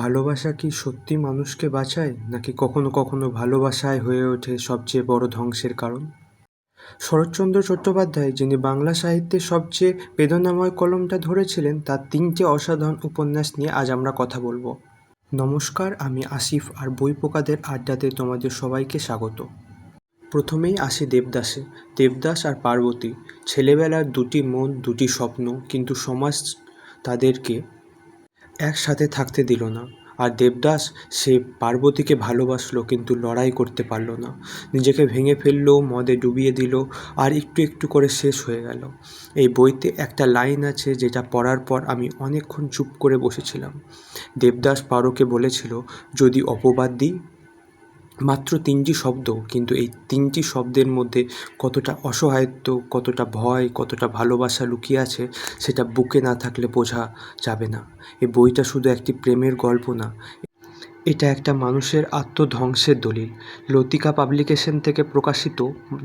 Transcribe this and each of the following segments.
ভালোবাসা কি সত্যি মানুষকে বাঁচায়, নাকি কখনো কখনো ভালোবাসায় হয়ে ওঠে সবচেয়ে বড় ধ্বংসের কারণ? শরৎচন্দ্র চট্টোপাধ্যায়, যিনি বাংলা সাহিত্যের সবচেয়ে বেদনাময় কলমটা ধরেছিলেন, তার ৩টে অসাধারণ উপন্যাস নিয়ে আজ আমরা কথা বলবো। নমস্কার, আমি আসিফ, আর বই পোকাদের আড্ডাতে তোমাদের সবাইকে স্বাগত। প্রথমেই আসি দেবদাসে। দেবদাস আর পার্বতী, ছেলেবেলার দুটি মন, দুটি স্বপ্ন, কিন্তু সমাজ তাদেরকে একসাথে থাকতে দিল না। আর দেবদাস, সে পার্বতীকে ভালোবাসলো কিন্তু লড়াই করতে পারল না। নিজেকে ভেঙে ফেললো, মদে ডুবিয়ে দিল, আর একটু একটু করে শেষ হয়ে গেল। এই বইতে একটা লাইন আছে যেটা পড়ার পর আমি অনেকক্ষণ চুপ করে বসেছিলাম। দেবদাস পারোকে বলেছিল, যদি অপবাদ দিই। মাত্র ৩টি শব্দ, কিন্তু এই ৩টি শব্দের মধ্যে কতটা অসহায়ত্ব, কতটা ভয়, কতটা ভালোবাসা লুকিয়ে আছে, সেটা বুকে না থাকলে বোঝা যাবে না। এই বইটা শুধু একটি প্রেমের গল্প না, এটা একটা মানুষের আত্মধ্বংসের দলিল। লতিকা পাবলিকেশন থেকে প্রকাশিত,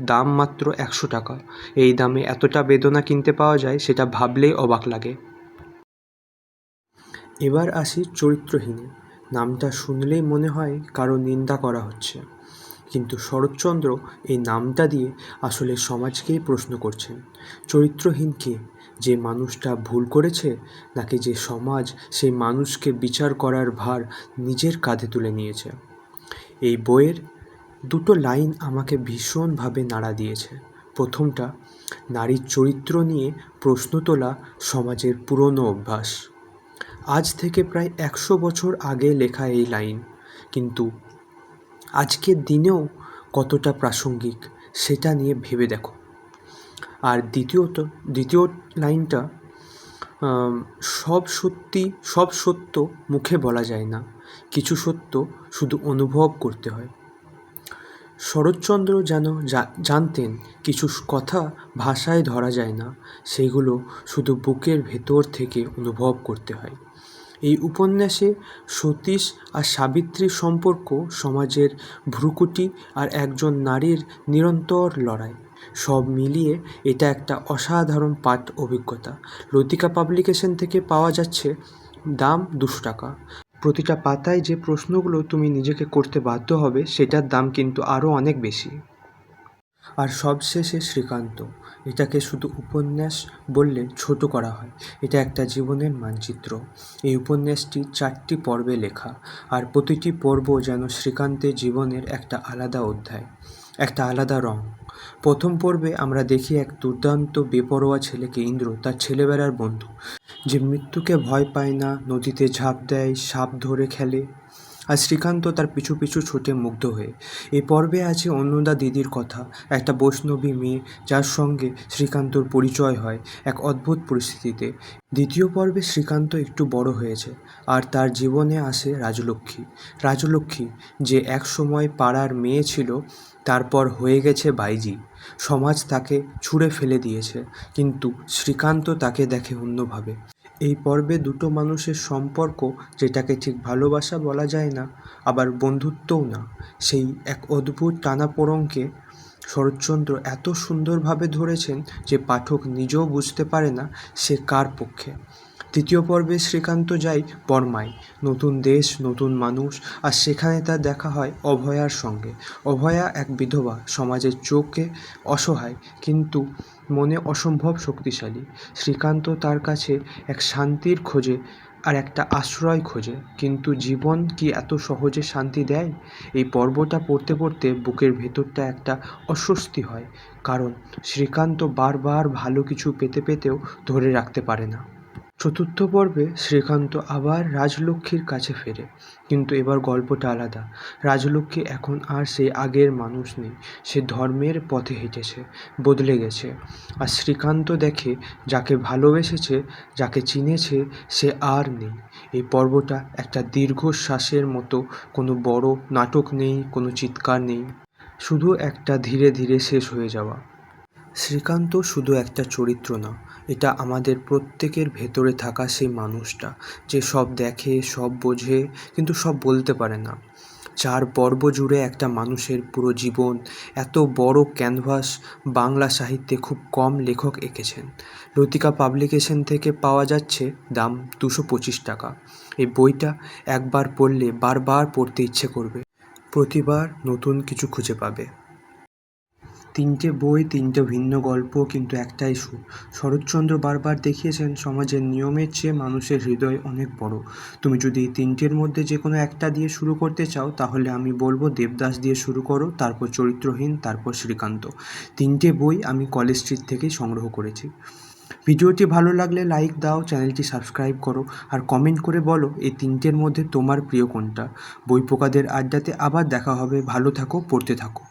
দাম মাত্র ১০০ টাকা। এই দামে এতটা বেদনা কিনতে পাওয়া যায়, সেটা ভাবলেই অবাক লাগে। এবার আসি চরিত্রহীনে। নামটা শুনলেই মনে হয় কারো নিন্দা করা হচ্ছে, কিন্তু শরৎচন্দ্র এই নামটা দিয়ে আসলে সমাজকেই প্রশ্ন করছেন। চরিত্রহীন কে? যে মানুষটা ভুল করেছে, নাকি যে সমাজ সেই মানুষকে বিচার করার ভার নিজের কাঁধে তুলে নিয়েছে? এই বইয়ের দুটো লাইন আমাকে ভীষণভাবে নাড়া দিয়েছে। প্রথমটা, নারীর চরিত্র নিয়ে প্রশ্ন তোলা সমাজের পুরনো অভ্যাস। আজ থেকে প্রায় ১০০ বছর আগে লেখা এই লাইন, কিন্তু আজকের দিনেও কতটা প্রাসঙ্গিক সেটা নিয়ে ভেবে দেখো। আর দ্বিতীয় লাইনটা, সব সত্য মুখে বলা যায় না, কিছু সত্য শুধু অনুভব করতে হয়। শরৎচন্দ্র যেন জানতেন, কিছু কথা ভাষায় ধরা যায় না, সেগুলো শুধু বুকের ভেতর থেকে অনুভব করতে হয়। এই উপন্যাসে সতীশ আর সাবিত্রীর সম্পর্ক, সমাজের ভ্রুকুটি, আর একজন নারীর নিরন্তর লড়াই, সব মিলিয়ে এটা একটা অসাধারণ পাঠ অভিজ্ঞতা। লতিকা পাবলিকেশন থেকে পাওয়া যাচ্ছে, দাম ২০০ টাকা। প্রতিটা পাতায় যে প্রশ্নগুলো তুমি নিজেকে করতে বাধ্য হবে, সেটার দাম কিন্তু আরও অনেক বেশি। আর সবশেষে শ্রীকান্ত, এটাকে শুধু উপন্যাস বললে ছোট করা হয়, এটা একটা জীবনের মানচিত্র। এই উপন্যাসটি ৪টি পর্বে লেখা, আর প্রতিটি পর্ব যেন শ্রীকান্তের জীবনের একটা আলাদা অধ্যায়, একটা আলাদা রং। প্রথম পর্বে আমরা দেখি এক দুর্দান্ত বেপরোয়া ছেলেকে, ইন্দ্র, তার ছেলেবেলার বন্ধু, যে মৃত্যুকে ভয় পায় না, নদীতে ঝাঁপ দেয়, সাপ ধরে খেলে, আর শ্রীকান্ত তার পিছু পিছু ছোটে মুগ্ধ হয়ে। এই পর্বে আছে অন্নদা দিদির কথা, একটা বৈষ্ণবী মেয়ে যার সঙ্গে শ্রীকান্তর পরিচয় হয় এক অদ্ভুত পরিস্থিতিতে। দ্বিতীয় পর্বে শ্রীকান্ত একটু বড় হয়েছে, আর তার জীবনে আসে রাজলক্ষ্মী, যে এক সময় পাড়ার মেয়ে ছিল, তারপর হয়ে গেছে বাইজি। সমাজ তাকে ছুঁড়ে ফেলে দিয়েছে, কিন্তু শ্রীকান্ত তাকে দেখে অন্যভাবে। এই পর্বে দুটো মানুষের সম্পর্ক, যেটাকে ঠিক ভালোবাসা বলা যায় না, আবার বন্ধুত্বও না, সেই এক অদ্ভুত টানাপোড়েনকে শরৎচন্দ্র এত সুন্দরভাবে ধরেছেন যে পাঠক নিজেও বুঝতে পারে না সে কার পক্ষে। তৃতীয় পর্বে শ্রীকান্ত যায় বর্মায়, নতুন দেশ, নতুন মানুষ, আর সেখানে তার দেখা হয় অভয়ার সঙ্গে। অভয়া এক বিধবা, সমাজের চোখে অসহায়, কিন্তু মনে অসম্ভব শক্তিশালী। শ্রীকান্ত তার কাছে এক শান্তির খোঁজে, আর একটা আশ্রয় খোঁজে, কিন্তু জীবন কি এত সহজে শান্তি দেয়? এই পর্বটা পড়তে পড়তে বুকের ভেতরটা একটা অস্বস্তি হয়, কারণ শ্রীকান্ত বারবার ভালো কিছু পেতে পেতেও ধরে রাখতে পারে না। চতুর্থ পর্বে শ্রীকান্ত আবার রাজলক্ষ্মীর কাছে ফেরে, কিন্তু এবার গল্পটা আলাদা। রাজলক্ষ্মী এখন আর সেই আগের মানুষ নেই, সে ধর্মের পথে হেঁটেছে, বদলে গেছে। আর শ্রীকান্ত দেখে, যাকে ভালোবেসেছে, যাকে চিনেছে, সে আর নেই। এই পর্বটা একটা দীর্ঘশ্বাসের মতো, কোনো বড় নাটক নেই, কোনো চিৎকার নেই, শুধু একটা ধীরে ধীরে শেষ হয়ে যাওয়া। শ্রীকান্ত শুধু একটা চরিত্র না, এটা আমাদের প্রত্যেকের ভেতরে থাকা সেই মানুষটা, যে সব দেখে, সব বোঝে, কিন্তু সব বলতে পারে না। 4 পর্ব জুড়ে একটা মানুষের পুরো জীবন, এত বড় ক্যানভাস বাংলা সাহিত্যে খুব কম লেখক এঁকেছেন। লতিকা পাবলিকেশন থেকে পাওয়া যাচ্ছে, দাম 225 টাকা। এই বইটা একবার পড়লে বারবার পড়তে ইচ্ছে করবে, প্রতিবার নতুন কিছু খুঁজে পাবে। 3টে বই, 3টে ভিন্ন গল্প, কিন্তু একটাই সুর। শরৎচন্দ্র বারবার দেখিয়েছেন সমাজের নিয়মের চেয়ে মানুষের হৃদয় অনেক বড়। তুমি যদি এই 3টের মধ্যে যে কোনো একটা দিয়ে শুরু করতে চাও, তাহলে আমি বলবো দেবদাস দিয়ে শুরু করো, তারপর চরিত্রহীন, তারপর শ্রীকান্ত। 3টে বই আমি কলেজ স্ট্রিট থেকেই সংগ্রহ করেছি। ভিডিওটি ভালো লাগলে লাইক দাও, চ্যানেলটি সাবস্ক্রাইব করো, আর কমেন্ট করে বলো এই 3টের মধ্যে তোমার প্রিয় কোনটা। বই পোকাদের আড্ডাতে আবার দেখা হবে। ভালো থাকো, পড়তে থাকো।